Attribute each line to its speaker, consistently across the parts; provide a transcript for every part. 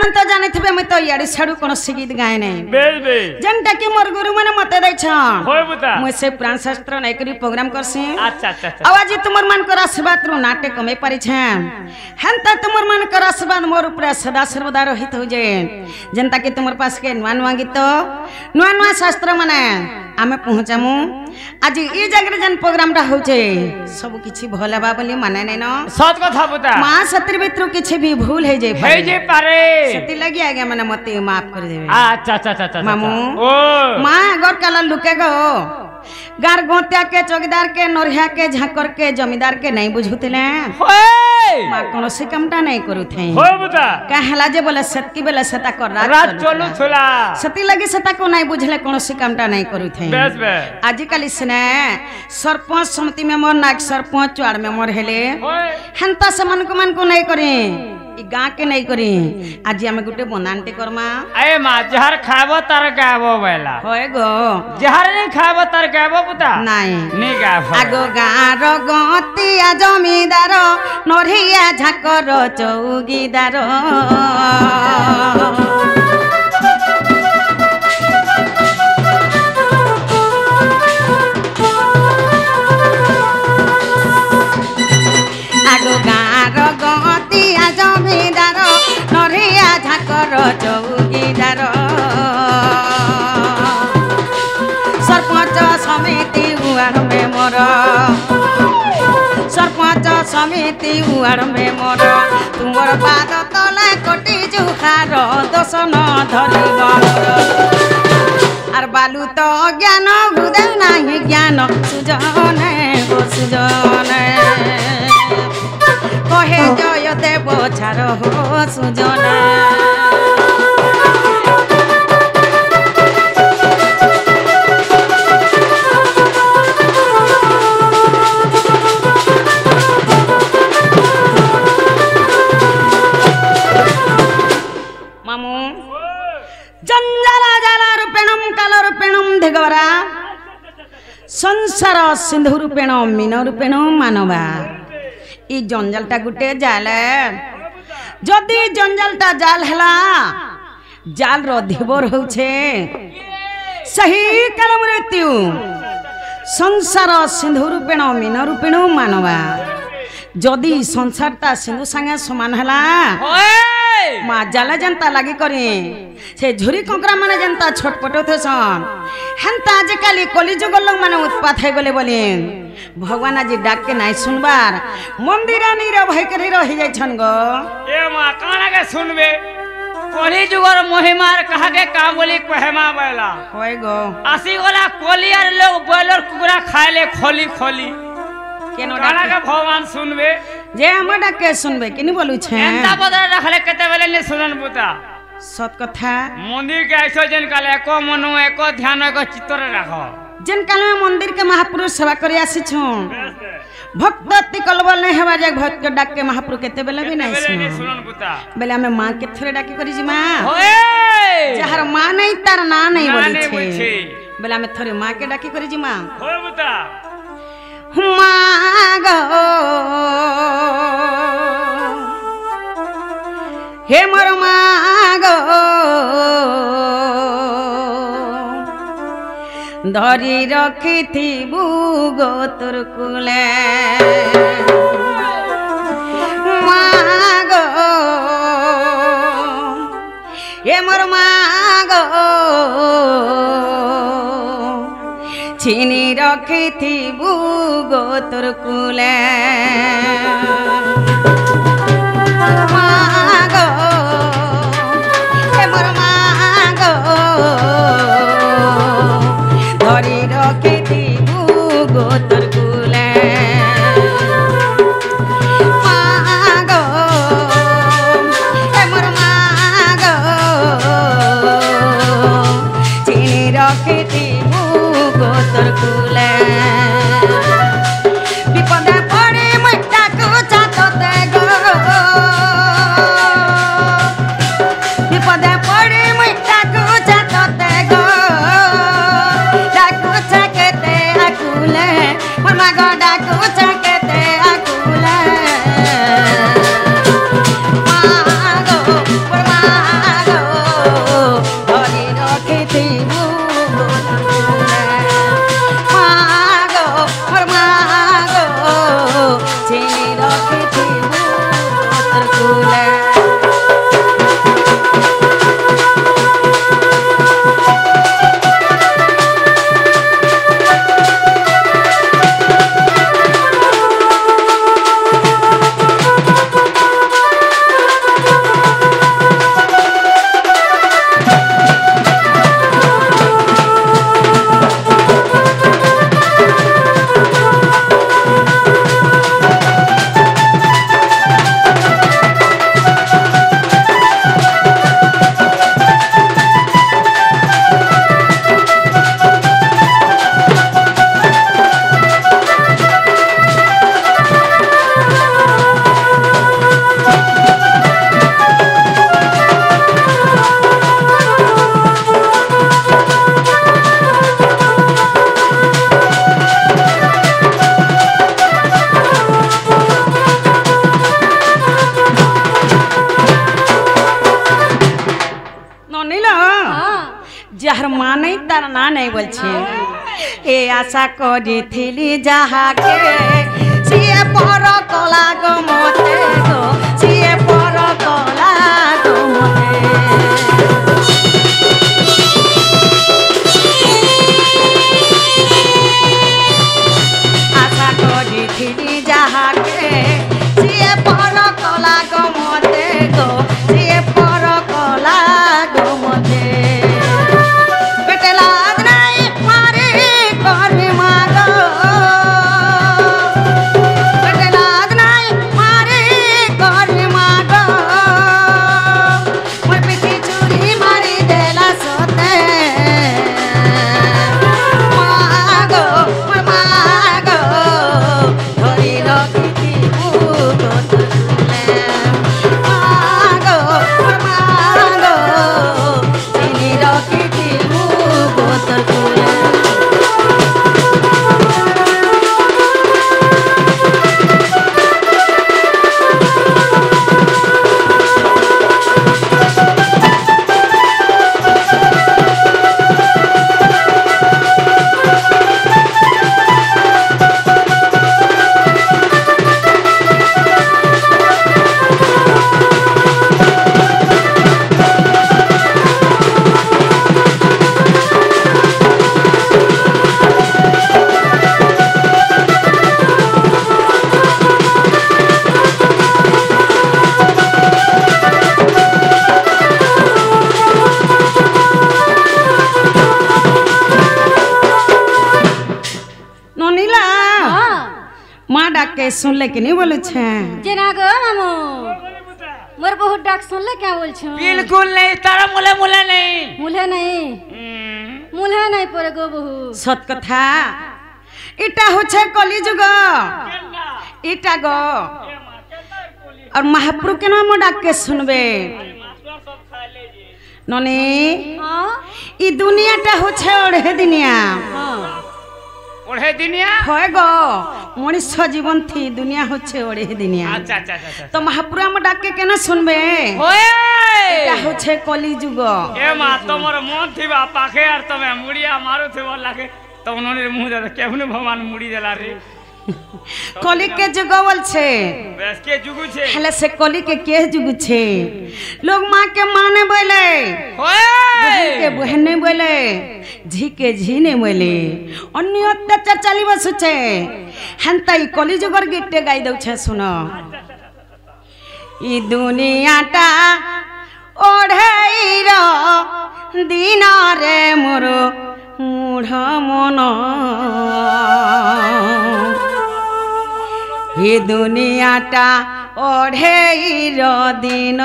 Speaker 1: मन तो जाने थे मैं तो यारी छाड़ू कोनो गीत गाए नहीं जनटा की मोर गुरु माने मते दै छन
Speaker 2: होय बुता
Speaker 1: मैं से पुराण शास्त्र नै करी प्रोग्राम करसी
Speaker 2: अच्छा अच्छा अच्छा
Speaker 1: आवाज तुमर मन को आशीर्वाद रो नाटक में पारि छन हंता तुमर मन को आशीर्वाद मोर ऊपर सदा सर्वदा रहित हो जे जनता के तुमर पास के नवा नवा गीत नवा नवा शास्त्र माने आमे पहुंचामु आज ई जगरे जन प्रोग्राम रा होचे सब किछि भला बा बोली माने नै न
Speaker 2: सत कथा बुता
Speaker 1: मां सतिर भितर किछि भी भूल है जे
Speaker 2: पारे
Speaker 1: सती लगी आगे माने मते माफ कर देबे
Speaker 2: अच्छा अच्छा अच्छा
Speaker 1: मामू
Speaker 2: ओ
Speaker 1: मां गोर काला लुके गो गार गोत्या के चौकीदार के नोरहिया के झाकर के जमींदार के नहीं बुझुतले मां कोनो से कामटा नहीं करू थे
Speaker 2: हो बुता
Speaker 1: कहला जे बोले सत्की बेले सता कर
Speaker 2: रात चलू छला
Speaker 1: सती लगी सता को नहीं बुझले कोनो से कामटा नहीं करू थे
Speaker 2: बस बस
Speaker 1: आजिकल इसने सरपंच समिति में मोर नाक सरपंच वार्ड में मोर हेले हंता से मन को नहीं करे ई गां के नहीं करी आज हम गुटे बनानते करमा
Speaker 2: ए मां जहर खाबो तर गाबो बेला
Speaker 1: होय गो
Speaker 2: जहर नहीं खाबो तर गाबो पुता नहीं गाबो
Speaker 1: आगो गार गतिया जमीदार नरिया झाकर चौकीदार आगो गार गतिया जमीदार नरिया झाकर चौकीदार सरपंच समिति उआर में मोर सरपंच समिति उआर में मोर तुमर पाद तले कोटी जुखार दोष न धरिब आर बालू तो ज्ञान बुदे नाही ज्ञान सुजन हो सुजन कहे जय देव छार हो सुजन मामू जंजाला जाला रूपेणम काल रूपेणम धिगवरा संसार सिंधु रूपेण मीन रूपेण मानवा ई जंजालटा गुटे जाल जदि जंजालटा जाल हला जाल रो धिबर होछे सही काल मृत्यु संसार सिंधु रूपेण मीन रूपेण मानवा जदि संसारटा सिंधु संगे समान हला मां जाला जनता लागी करी से झुरी कंकरा माने जनता छटपट होथसन हंता आजिकाली कलिजुग लोग माने उत्पात है गले बोली भगवान आज डाक के नहीं सुनबार मंदिर नीर भय करी रही जाय छन गो
Speaker 2: ए मां काना के सुनबे कलिजुगर महिमार कहा के काम बोली कहमा बेला
Speaker 1: होय गो
Speaker 2: आसी वाला कोलियार लोग बॉयलर कुकुरा खाले खोली खोली
Speaker 1: केनो
Speaker 2: काना के भगवान सुनबे
Speaker 1: जे हम डाक के सुनबे किनी बोलू छे
Speaker 2: एंता बदर रखले कते बेले ने सुनन बुता
Speaker 1: सत कथा
Speaker 2: मंदिर के ऐसो जन काले एको मनो एको ध्यान एको चित्त राखो
Speaker 1: जन काल में मंदिर के महापुरुष सेवा करी आसी छु भक्त अति कलबल नहीं हेबा जे भक्त डाक के महापुरुष केते बेले भी नहीं
Speaker 2: सुनन बुता
Speaker 1: बेले हमें मां के थरे डाकी करी जी मां
Speaker 2: होए
Speaker 1: जहर मां नहीं तार ना नहीं बोली छे बेले हमें थरे मां के डाकी करी जी मां
Speaker 2: होए बुता
Speaker 1: मां गो हे मोर मां गो धरी रखिथिबु गो तोर कुले मां गो हे मोर मां गो छीनी रखिथिबु गो तोर कुले मां गो हे मोर मां गो धरी रखिथिबु गो तोर कुले मां गो हे मोर मां गो छीनी रखिथिबु गो तोर कुले विपदे पड़े मैटा को चाटते गो विपदे पड़े मैटा को चाटते गो डाकू चकते आकुले मोर मां गो डाकू चकते आकुले मां गो मोर मां যাহার মা নেই তার না নেই বলছে এ আশা করিছিলি যাহাকে সিয়ে পর কলা গো মতে গো সিয়ে পর কলা গো মতে আশা করিছিলি যাহাকে সিয়ে পর কলা গো মতে গো সিয়ে পর কলা গো মতে পেটে লাগ নাই মারে করবি মা গো পেটে লাগ নাই মারে করবি মা গো মোর পিঠি চুরি মারি দেলা সতে মা গো মোর মা গো ধরি রখিতি বুক তুলে মা গো মোর মা গো চিনি রখিতি বুক তুলে ননিলা মা ডাকে শুনলে কি नहीं बोले छे
Speaker 3: যে না গো মামু মোর বহুত ডাক শুনলে क्या बोल छो
Speaker 2: बिल्कुल नहीं तारा मुले मुले नहीं
Speaker 3: মুলে নাই পরে গো বহু
Speaker 1: সত কথা এটা হচ্ছে কলিযুগ এটা গো আর মহাপ্রভু কেন মো ডাকে শুনবে ননি
Speaker 3: হ্যাঁ
Speaker 1: ই দুনিয়াটা হচ্ছে ওড়ে দিনিয়া
Speaker 3: হ্যাঁ
Speaker 2: ओढ़े दिनिया
Speaker 1: হয় গো মনুষ্য জীবন থি দুনিয়া হচ্ছে ওড়ে দিনিয়া
Speaker 2: अच्छा अच्छा अच्छा
Speaker 1: তো মহাপ্রভু আমার ডাকে কেন শুনবে
Speaker 2: ओए
Speaker 1: এটা হচ্ছে কলিযুগ
Speaker 2: ए मां तोमर मन थिबा पाखे यार तमे मुड़िया मारो थिबो लागे तो उन्होंने मुंह दे केहने भगवान मुड़ी देला रे
Speaker 1: কলিকে যুগ বলছে
Speaker 2: बस के जुगु छे
Speaker 1: হেলে সে কলিকে কে যুগুছে লোক মাকে মানে বলে
Speaker 2: ओए
Speaker 1: বহিনকে বহনে বলে ঝিকে ঝিনে বলে অন্য অত্যাচার চালি বসুছে হেনতাই কলিযুগর গীতটা গাই দউছে শুনো ই দুনিয়াটা ওঢ়েইর দিন রে মোর মূঢ় মন এ দুনিয়াটা ওঢ়েইর দিন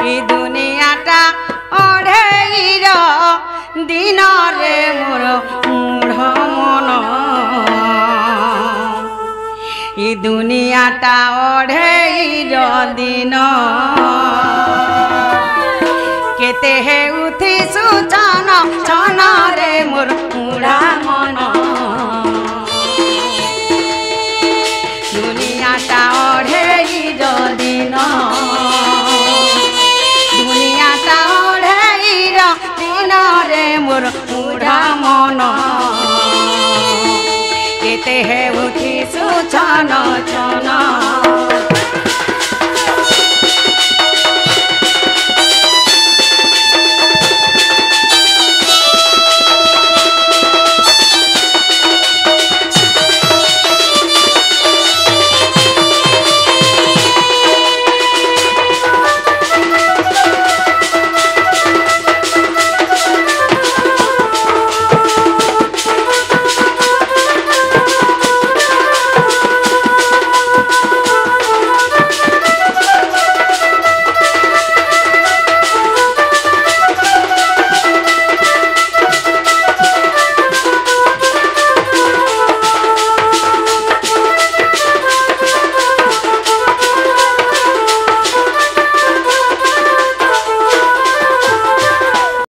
Speaker 1: এ দুনিয়াটা ওঢ়েইর দিন রে মোর মূঢ় মন এ দুনিয়াটা ওঢ়েইর দিন কেতে হে উঠিছু চন চন রে মোর মূঢ়া মন দুনিয়াটা ওঢ়েইর দিন দুনিয়াটা ওঢ়েইর দিন রে মোর মূঢ়া মন কেতে হে উঠিছু চন চন